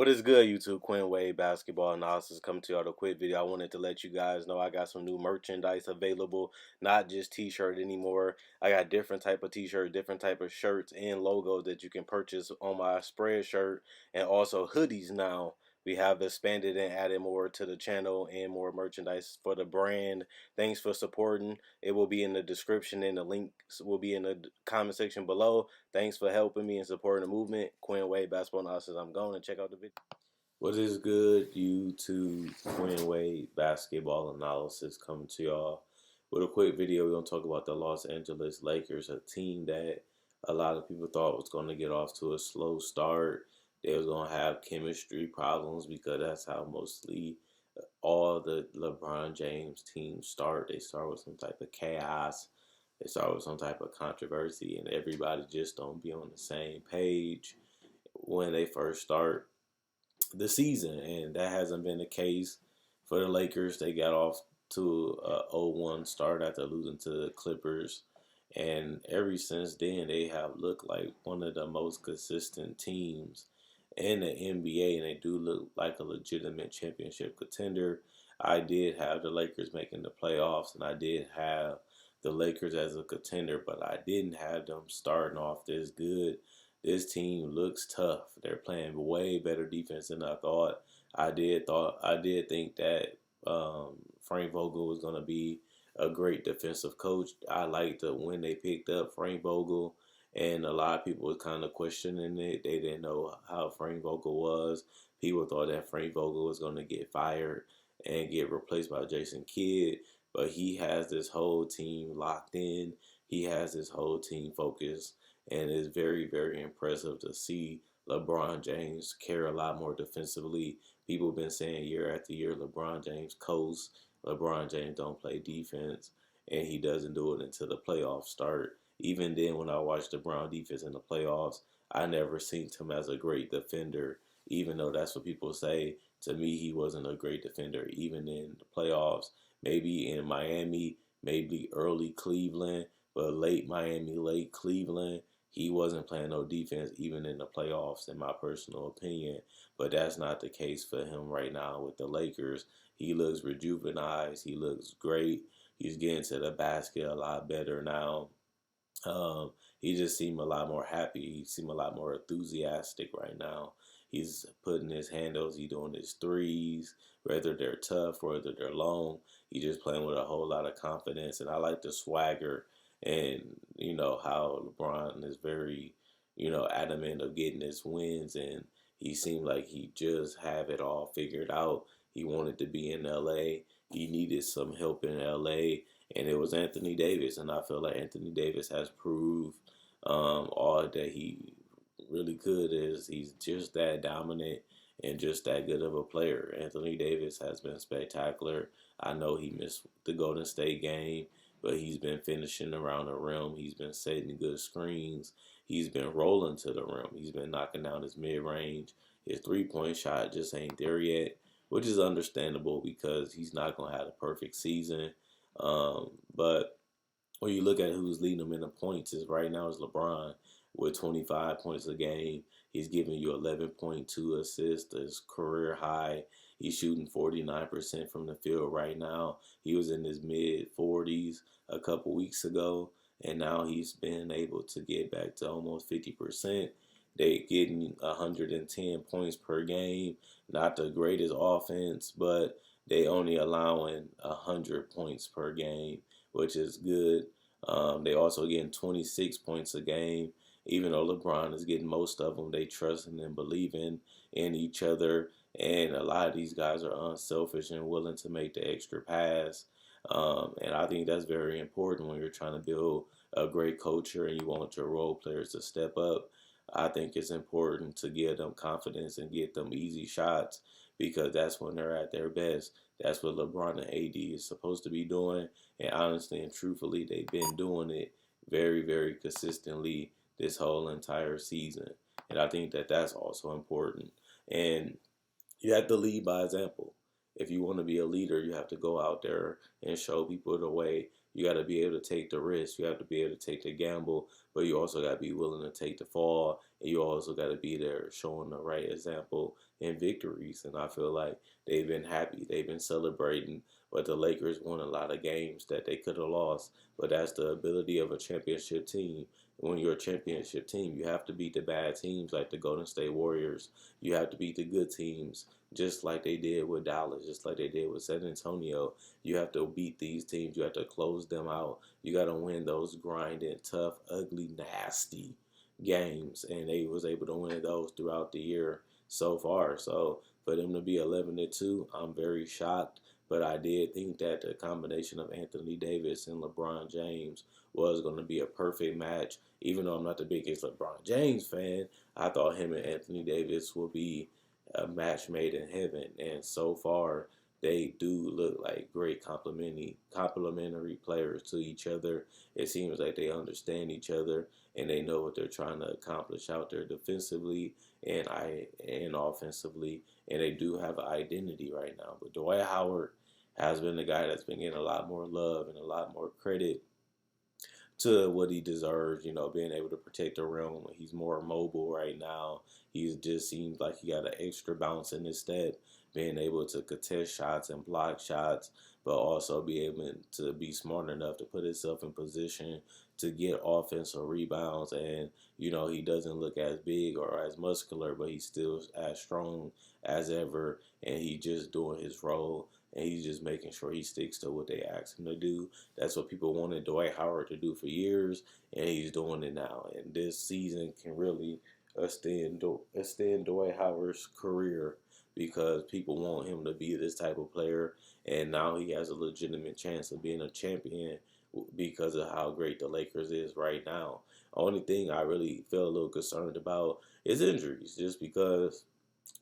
is good, YouTube? Quinn Wade Basketball Analysis coming to y'all with a quick video. I wanted to let you guys know I got some new merchandise available, not just t-shirt anymore. I got different type of t-shirt, different type of shirts and logos that you can purchase on my spread shirt, and also hoodies now. We have expanded and added more to the channel and more merchandise for the brand. Thanks for supporting. It will be in the description and the links will be in the comment section below. Thanks for helping me and supporting the movement. Quinn Wade Basketball Analysis. I'm going to check out the video. What is good, YouTube? Quinn Wade Basketball Analysis coming to y'all with a quick video. We're going to talk about the Los Angeles Lakers, a team that a lot of people thought was going to get off to a slow start. They was going to have chemistry problems because that's how mostly all the LeBron James teams start. They start with some type of chaos. They start with some type of controversy, and everybody just don't be on the same page when they first start the season, and that hasn't been the case for the Lakers. They got off to a 0-1 start after losing to the Clippers, and ever since then they have looked like one of the most consistent teams in the NBA, and they do look like a legitimate championship contender. I did have the Lakers making the playoffs, and I did have the Lakers as a contender, but I didn't have them starting off this good. This team looks tough. They're playing way better defense than I thought. I did think that Frank Vogel was going to be a great defensive coach. I liked when they picked up Frank Vogel, and a lot of people was kind of questioning it. They didn't know how Frank Vogel was. People thought that Frank Vogel was going to get fired and get replaced by Jason Kidd, but he has this whole team locked in. He has this whole team focused, and it's very, very impressive to see LeBron James care a lot more defensively. People have been saying year after year, LeBron James coasts. LeBron James don't play defense, and he doesn't do it until the playoffs start. Even then, when I watched LeBron defense in the playoffs, I never seen him as a great defender, even though that's what people say. To me, he wasn't a great defender, even in the playoffs. Maybe in Miami, maybe early Cleveland, but late Miami, late Cleveland, he wasn't playing no defense even in the playoffs, in my personal opinion. But that's not the case for him right now with the Lakers. He looks rejuvenized. He looks great. He's getting to the basket a lot better now. He just seemed a lot more happy. He seemed a lot more enthusiastic right now. He's putting his handles. He's doing his threes, whether they're tough or whether they're long. He's just playing with a whole lot of confidence, and I like the swagger and how LeBron is very adamant of getting his wins, and he seemed like he just have it all figured out. He wanted to be in LA. He needed some help in LA, and it was Anthony Davis, and I feel like Anthony Davis has proved all that he really could. Is he's just that dominant and just that good of a player. Anthony Davis has been spectacular. I know he missed the Golden State game, but he's been finishing around the rim. He's been setting good screens. He's been rolling to the rim. He's been knocking down his mid-range. His three-point shot just ain't there yet, which is understandable because he's not going to have a perfect season. But when you look at who's leading them in the points, is right now is LeBron with 25 points a game. He's giving you 11.2 assists, his career high. He's shooting 49% from the field right now. He was in his mid-40s a couple weeks ago, and now he's been able to get back to almost 50%. They getting 110 points per game. Not the greatest offense, but they only allowing 100 points per game, which is good. They also getting 26 points a game. Even though LeBron is getting most of them, they trusting and believing in each other. And a lot of these guys are unselfish and willing to make the extra pass. And I think that's very important when you're trying to build a great culture and you want your role players to step up. I think it's important to give them confidence and get them easy shots because that's when they're at their best. That's what LeBron and AD is supposed to be doing. And honestly and truthfully, they've been doing it very, very consistently this whole entire season. And I think that that's also important. And you have to lead by example. If you want to be a leader, you have to go out there and show people the way. You got to be able to take the risk. You have to be able to take the gamble, but you also got to be willing to take the fall, and you also got to be there showing the right example in victories. And I feel like they've been happy. They've been celebrating, but the Lakers won a lot of games that they could have lost. But that's the ability of a championship team. When you're a championship team, you have to beat the bad teams like the Golden State Warriors. You have to beat the good teams, just like they did with Dallas, just like they did with San Antonio. You have to beat these teams. You have to close them out. You got to win those grinding, tough, ugly, nasty games, and they was able to win those throughout the year so far. So for them to be 11-2, I'm very shocked. But I did think that the combination of Anthony Davis and LeBron James was going to be a perfect match. Even though I'm not the biggest LeBron James fan, I thought him and Anthony Davis would be a match made in heaven. And so far, they do look like great complementary players to each other. It seems like they understand each other and they know what they're trying to accomplish out there defensively and offensively, and they do have an identity right now. But Dwight Howard has been the guy that's been getting a lot more love and a lot more credit to what he deserves, being able to protect the rim. He's more mobile right now. He just seems like he got an extra bounce in his step, being able to contest shots and block shots, but also be able to be smart enough to put himself in position to get offensive rebounds. And, he doesn't look as big or as muscular, but he's still as strong as ever. And he just doing his role, and he's just making sure he sticks to what they ask him to do. That's what people wanted Dwight Howard to do for years, and he's doing it now. And this season can really extend Dwight Howard's career because people want him to be this type of player, and now he has a legitimate chance of being a champion because of how great the Lakers is right now. Only thing I really feel a little concerned about is injuries, just because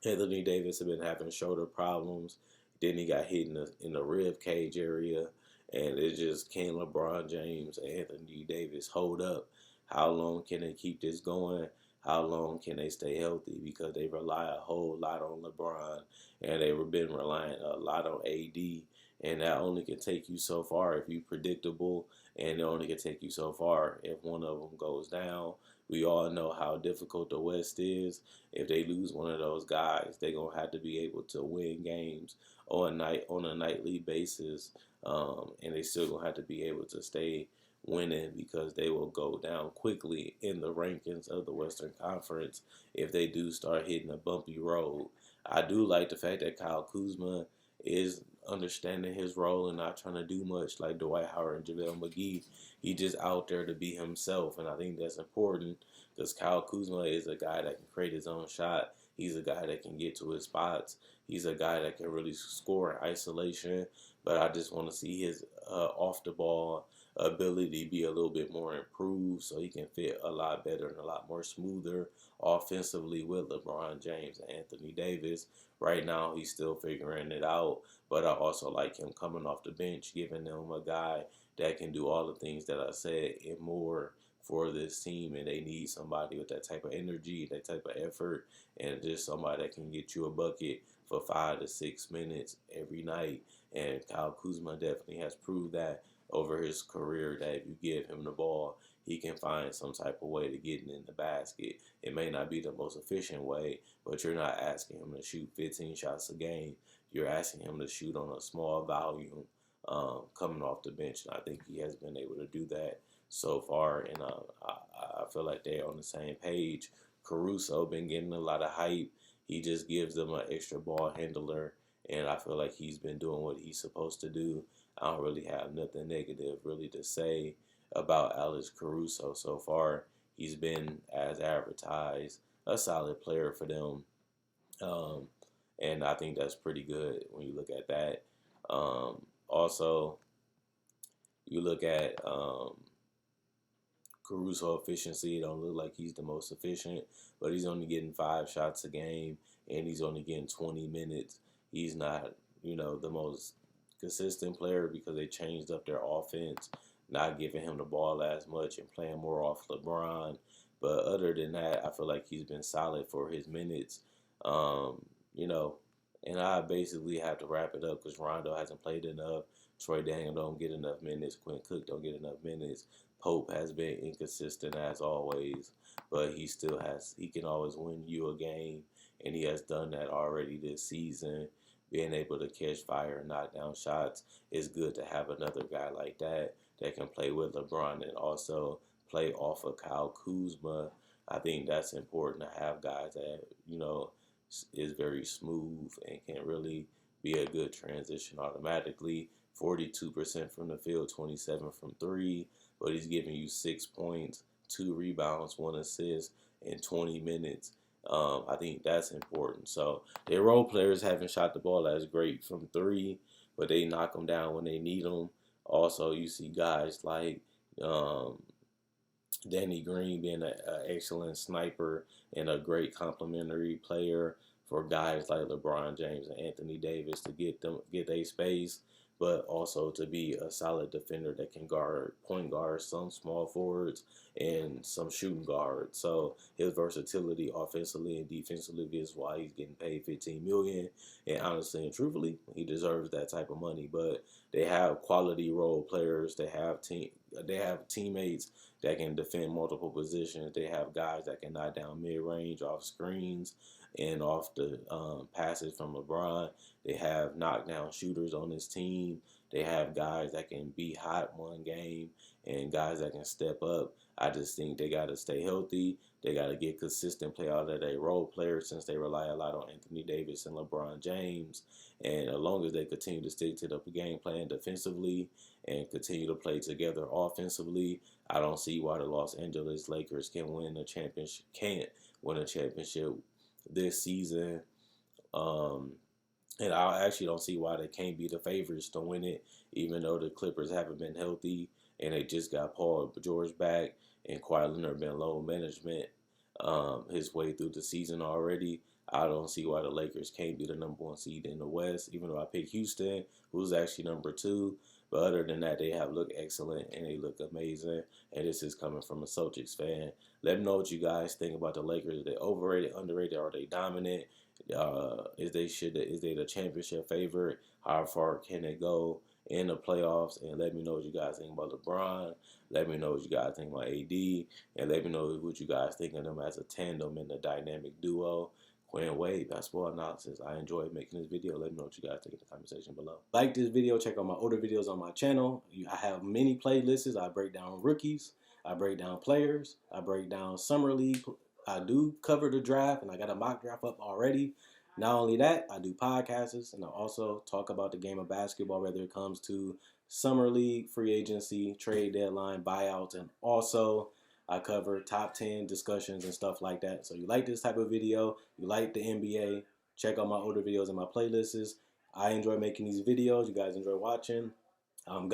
Anthony Davis has been having shoulder problems. Then he got hit in the rib cage area, and it's just, can LeBron James and Anthony Davis hold up? How long can they keep this going? How long can they stay healthy? Because they rely a whole lot on LeBron, and they've been relying a lot on AD, and that only can take you so far if you're predictable, and it only can take you so far if one of them goes down. We all know how difficult the West is. If they lose one of those guys, they're gonna have to be able to win games on a nightly basis, and they still gonna have to be able to stay winning because they will go down quickly in the rankings of the Western Conference if they do start hitting a bumpy road. I do like the fact that Kyle Kuzma is understanding his role and not trying to do much like Dwight Howard and JaVale McGee. He just out there to be himself, and I think that's important because Kyle Kuzma is a guy that can create his own shot. He's a guy that can get to his spots. He's a guy that can really score in isolation, but I just want to see his off the ball ability be a little bit more improved so he can fit a lot better and a lot more smoother offensively with LeBron James and Anthony Davis. Right now, he's still figuring it out, but I also like him coming off the bench, giving them a guy that can do all the things that I said and more for this team, and they need somebody with that type of energy, that type of effort, and just somebody that can get you a bucket for 5 to 6 minutes every night. And Kyle Kuzma definitely has proved that over his career, that if you give him the ball, he can find some type of way to get it in the basket. It may not be the most efficient way, but you're not asking him to shoot 15 shots a game. You're asking him to shoot on a small volume coming off the bench. And I think he has been able to do that so far. And I feel like they're on the same page. Caruso been getting a lot of hype. He just gives them an extra ball handler, and I feel like he's been doing what he's supposed to do. I don't really have nothing negative really to say about Alex Caruso so far. He's been, as advertised, a solid player for them, um, and I think that's pretty good when you look at that. Also, you look at Caruso efficiency. It don't look like he's the most efficient, but he's only getting 5 shots a game, and he's only getting 20 minutes. He's not, the most consistent player because they changed up their offense, not giving him the ball as much and playing more off LeBron. But other than that, I feel like he's been solid for his minutes. Um, you know, and I basically have to wrap it up because Rondo hasn't played enough. Troy Daniel don't get enough minutes. Quinn Cook don't get enough minutes. Pope has been inconsistent as always, but he can always win you a game, and he has done that already this season. Being able to catch fire and knock down shots is good to have another guy like that can play with LeBron and also play off of Kyle Kuzma. I think that's important to have guys that, is very smooth and can really be a good transition automatically. 42% from the field, 27 from three, but he's giving you 6 points, 2 rebounds, 1 assist in 20 minutes. I think that's important. So their role players haven't shot the ball as great from three, but they knock them down when they need them. Also, you see guys like um, Danny Green being an excellent sniper and a great complementary player for guys like LeBron James and Anthony Davis to get their space, but also to be a solid defender that can point guard some small forwards and some shooting guards. So his versatility offensively and defensively is why he's getting paid $15 million. And honestly and truthfully, he deserves that type of money. But they have quality role players. They have teammates that can defend multiple positions. They have guys that can knock down mid-range off screens and off the passes from LeBron. They have knockdown shooters on this team. They have guys that can be hot one game and guys that can step up. I just think they got to stay healthy. They got to get consistent play out of their role players since they rely a lot on Anthony Davis and LeBron James. And as long as they continue to stick to the game plan defensively and continue to play together offensively, I don't see why the Los Angeles Lakers can't win a championship this season. And I actually don't see why they can't be the favorites to win it, even though the Clippers haven't been healthy and they just got Paul George back and Kawhi Leonard been low management his way through the season already. I don't see why the Lakers can't be the #1 seed in the West, even though I picked Houston, who's actually #2. But other than that, they have looked excellent and they look amazing. And this is coming from a Celtics fan. Let me know what you guys think about the Lakers. Are they overrated, underrated, are they dominant? Is they the championship favorite? How far can they go in the playoffs? And let me know what you guys think about LeBron. Let me know what you guys think about AD, and let me know what you guys think of them as a tandem in the dynamic duo. Quinn Wade, basketball analysis. I enjoyed making this video. Let me know what you guys think in the comment section below. Like this video, check out my older videos on my channel. I have many playlists. I break down rookies. I break down players. I break down summer league. I do cover the draft, and I got a mock draft up already. Not only that, I do podcasts, and I also talk about the game of basketball, whether it comes to summer league, free agency, trade deadline, buyouts, and also I cover top 10 discussions and stuff like that. So you like this type of video, you like the NBA, check out my older videos and my playlists. I enjoy making these videos. You guys enjoy watching.